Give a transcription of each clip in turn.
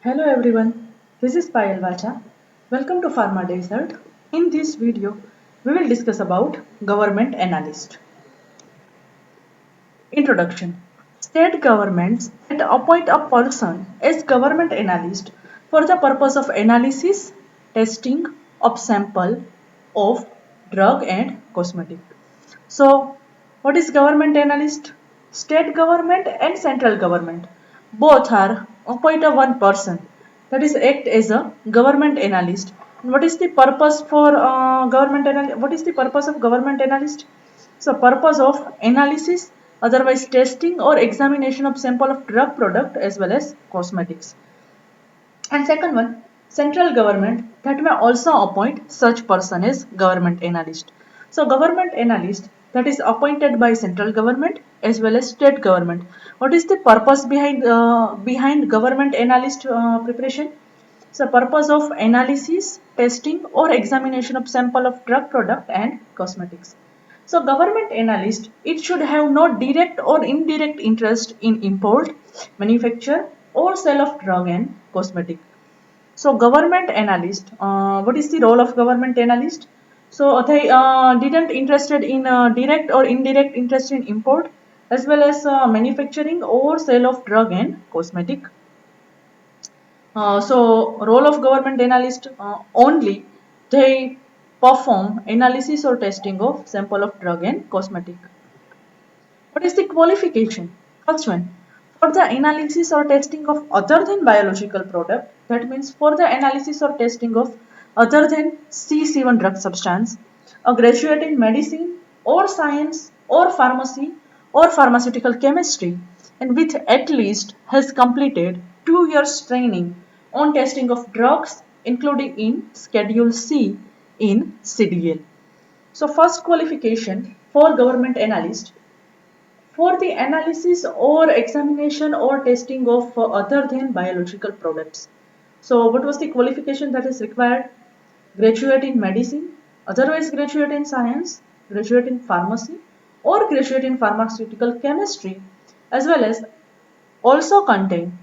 Hello everyone, this is Payal Vacha. Welcome to Pharma Desert. In this video, we will discuss about government analyst. Introduction. State governments that appoint a person as government analyst for the purpose of analysis, testing of sample of drug and cosmetic. So, what is government analyst? State government and central government both are appoint a one person that is act as a government analyst. And what is the purpose for government analyst? What is the purpose of government analyst? So, purpose of analysis, otherwise testing or examination of sample of drug product as well as cosmetics. And second one, central government that may also appoint such person as government analyst. So government analyst that is appointed by central government as well as state government. What is the purpose behind government analyst preparation? So purpose of analysis, testing or examination of sample of drug product and cosmetics. So government analyst, it should have no direct or indirect interest in import, manufacture or sale of drug and cosmetic. So government analyst, what is the role of government analyst? So they didn't interested in direct or indirect interest in import as well as manufacturing or sale of drug and cosmetic. So role of government analyst only they perform analysis or testing of sample of drug and cosmetic. What is the qualification? First one, for the analysis or testing of other than biological product, that means for the analysis or testing of other than C7 drug substance, a graduate in medicine or science or pharmacy or pharmaceutical chemistry and with at least has completed 2 years training on testing of drugs including in Schedule C in CDL. So first qualification for government analyst for the analysis or examination or testing of other than biological products. So what was the qualification that is required? Graduate in medicine, otherwise graduate in science, graduate in pharmacy or graduate in pharmaceutical chemistry as well as also contain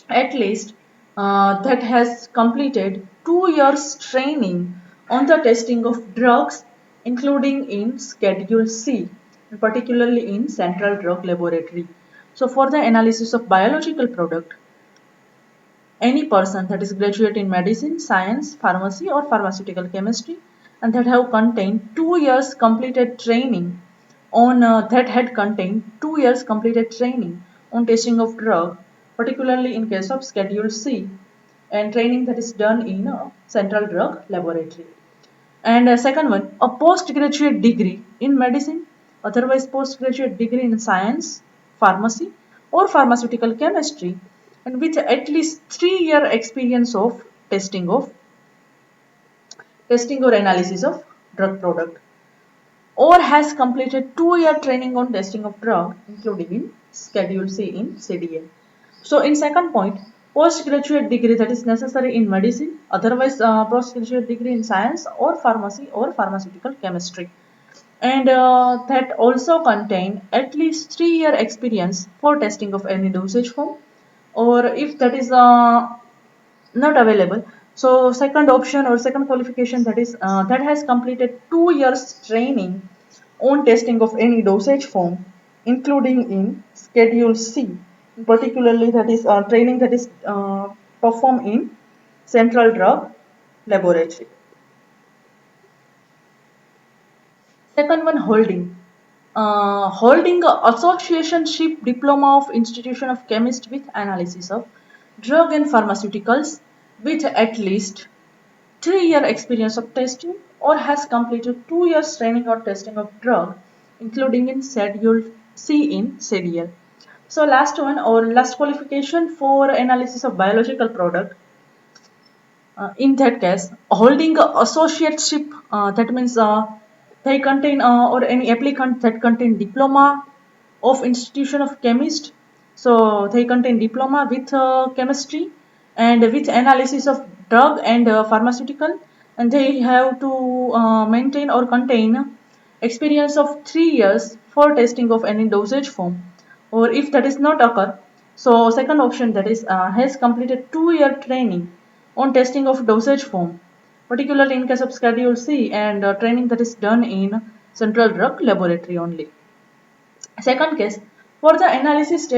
at least that has completed 2 years training on the testing of drugs including in Schedule C, particularly in Central Drug Laboratory. So for the analysis of biological product, any person that is graduate in medicine, science, pharmacy or pharmaceutical chemistry and that have contained 2 years completed training on that had contained 2 years completed training on testing of drug, particularly in case of Schedule C and training that is done in Central Drug Laboratory. And second one, a postgraduate degree in medicine, otherwise postgraduate degree in science, pharmacy or pharmaceutical chemistry and with at least 3 year experience of testing or analysis of drug product or has completed 2 year training on testing of drug including in Schedule C in CDL. So in second point, postgraduate degree that is necessary in medicine, otherwise postgraduate degree in science or pharmacy or pharmaceutical chemistry. And that also contain at least 3 year experience for testing of any dosage form or if that is not available. So second option or second qualification that is that has completed 2 years training on testing of any dosage form, including in Schedule C, particularly that is training that is performed in Central Drug Laboratory. Second one, holding. Holding a associationship diploma of Institution of Chemist with analysis of drug and pharmaceuticals with at least 3 year experience of testing or has completed 2 years training or testing of drug, including in Schedule C in CDL. So last one or last qualification for analysis of biological product. In that case, holding a associateship that means they contain or any applicant that contain diploma of Institution of Chemist. So they contain diploma with chemistry and with analysis of drug and pharmaceutical, and they have to maintain or contain experience of 3 years for testing of any dosage form. Or if that is not occur, So second option, that is has completed 2-year training on testing of dosage form, particularly in case of Schedule C, and training that is done in Central Drug Laboratory only. Second case, for the analysis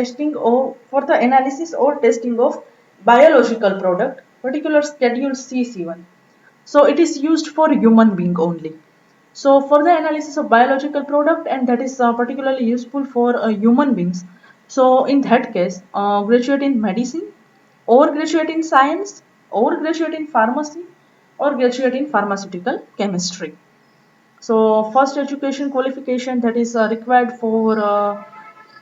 or testing of biological product, particular Schedule C1. So it is used for human being only. So for the analysis of biological product, and that is particularly useful for human beings. So in that case, graduate in medicine, or graduate in science, or graduate in pharmacy, or graduate in pharmaceutical chemistry. So first education qualification that is required for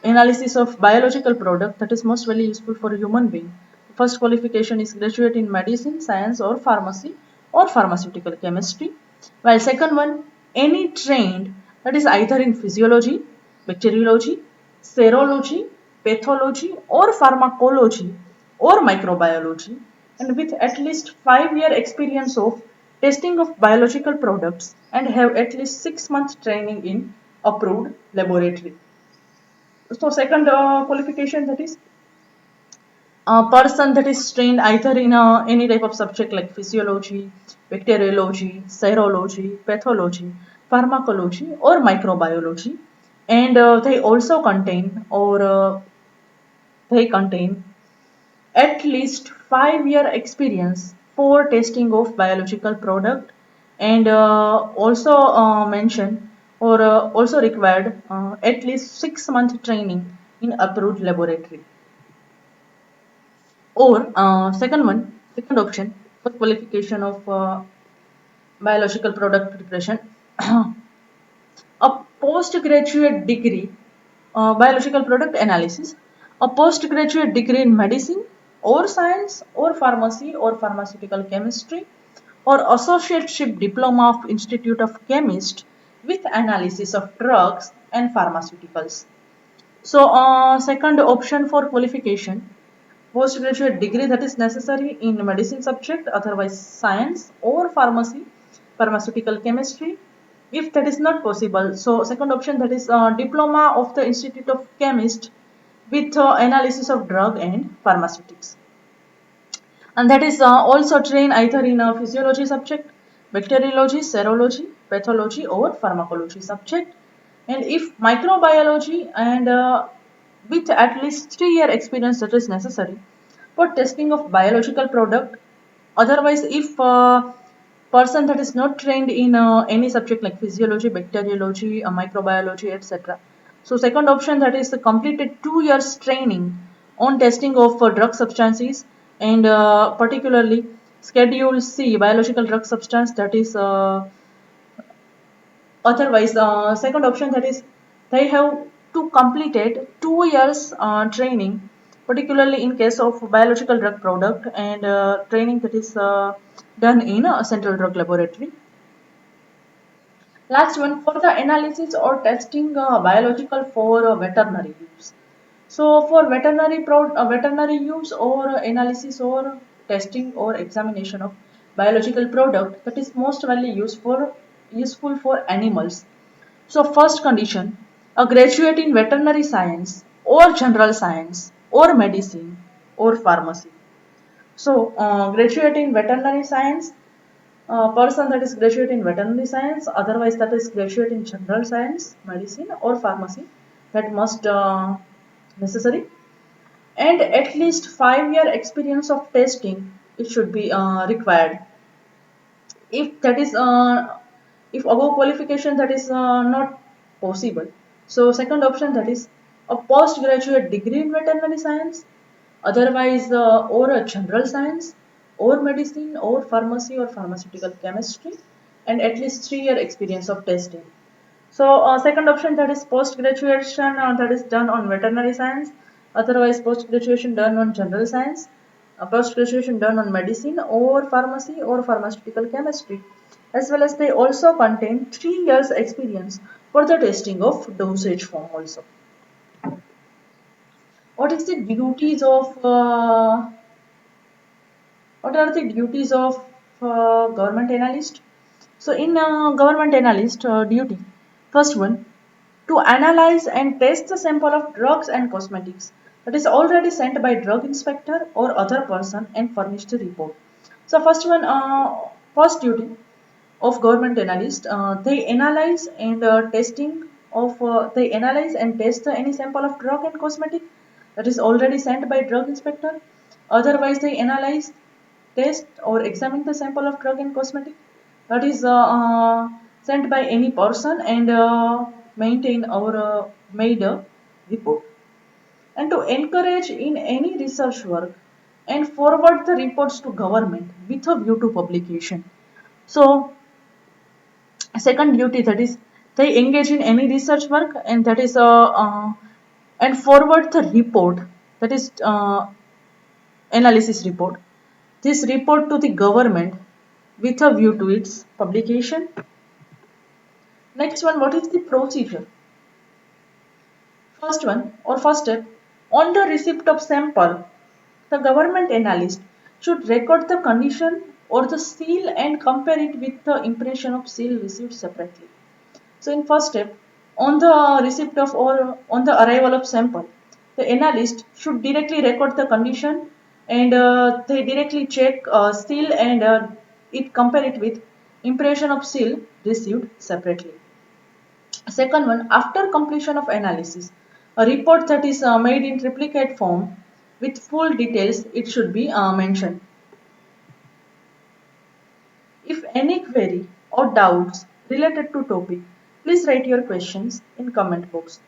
analysis of biological product, that is most very useful for a human being. First qualification is graduate in medicine, science, or pharmacy, or pharmaceutical chemistry. While second one, any trained, that is either in physiology, bacteriology, serology, pathology, or pharmacology, or microbiology, and with at least 5-year experience of testing of biological products, and have at least 6 months training in approved laboratory. So second qualification, that is a person that is trained either in any type of subject like physiology, bacteriology, serology, pathology, pharmacology, or microbiology, and they contain at least 5-year experience for testing of biological product, and also mention or also required at least 6 month training in approved laboratory. Or second option for qualification of biological product preparation, a postgraduate degree, biological product analysis, a postgraduate degree in medicine or science or pharmacy or pharmaceutical chemistry, or associateship diploma of Institute of Chemist with analysis of drugs and pharmaceuticals. So, second option for qualification, postgraduate degree that is necessary in medicine subject, otherwise science or pharmacy, pharmaceutical chemistry. If that is not possible, so second option, that is diploma of the Institute of Chemist with analysis of drug and pharmaceutics, and that is also trained either in a physiology subject, bacteriology, serology, pathology, or pharmacology subject. And if microbiology, and with at least 3-year experience that is necessary for testing of biological product. Otherwise, if person that is not trained in any subject like physiology, bacteriology, microbiology, etc. So second option, that is the completed 2 years training on testing of drug substances, and particularly Schedule C biological drug substance, that is otherwise second option, that is they have to completed 2 years training, particularly in case of biological drug product, and training that is done in a central drug laboratory. Last one, for the analysis or testing biological for veterinary use. So for veterinary use or analysis or testing or examination of biological product, that is most widely useful for animals. So first condition, a graduate in veterinary science or general science or medicine or pharmacy. So graduate in veterinary science, person that is graduate in veterinary science, otherwise that is graduate in general science, medicine or pharmacy, that must necessary, and at least 5-year experience of testing it should be required. If that is if above qualification that is not possible, so second option, that is a postgraduate degree in veterinary science, otherwise or a general science or medicine or pharmacy or pharmaceutical chemistry, and at least 3-year experience of testing. So second option, that is post graduation that is done on veterinary science, otherwise post graduation done on general science, post graduation done on medicine or pharmacy or pharmaceutical chemistry, as well as they also contain 3 years experience for the testing of dosage form also. What is the duties of what are the duties of government analyst? So in government analyst duty, first one, to analyze and test the sample of drugs and cosmetics, that is already sent by drug inspector or other person and furnished the report. So first duty of government analyst, they analyze and they analyze and test any sample of drug and cosmetic that is already sent by drug inspector. Otherwise, they analyze, test or examine the sample of drug and cosmetic that is sent by any person and maintain or made a report, and to encourage in any research work and forward the reports to government with a view to publication. So second duty, that is they engage in any research work and that is and forward the report, that is analysis report, this report to the government with a view to its publication. Next one, what is the procedure? First one or first step, on the receipt of sample, the government analyst should record the condition or the seal and compare it with the impression of seal received separately. So in first step, on the receipt of or on the arrival of sample, the analyst should directly record the condition and they directly check seal and it compare it with impression of seal received separately. Second one, after completion of analysis, a report that is made in triplicate form with full details, it should be mentioned. If any query or doubts related to topic, please write your questions in comment box.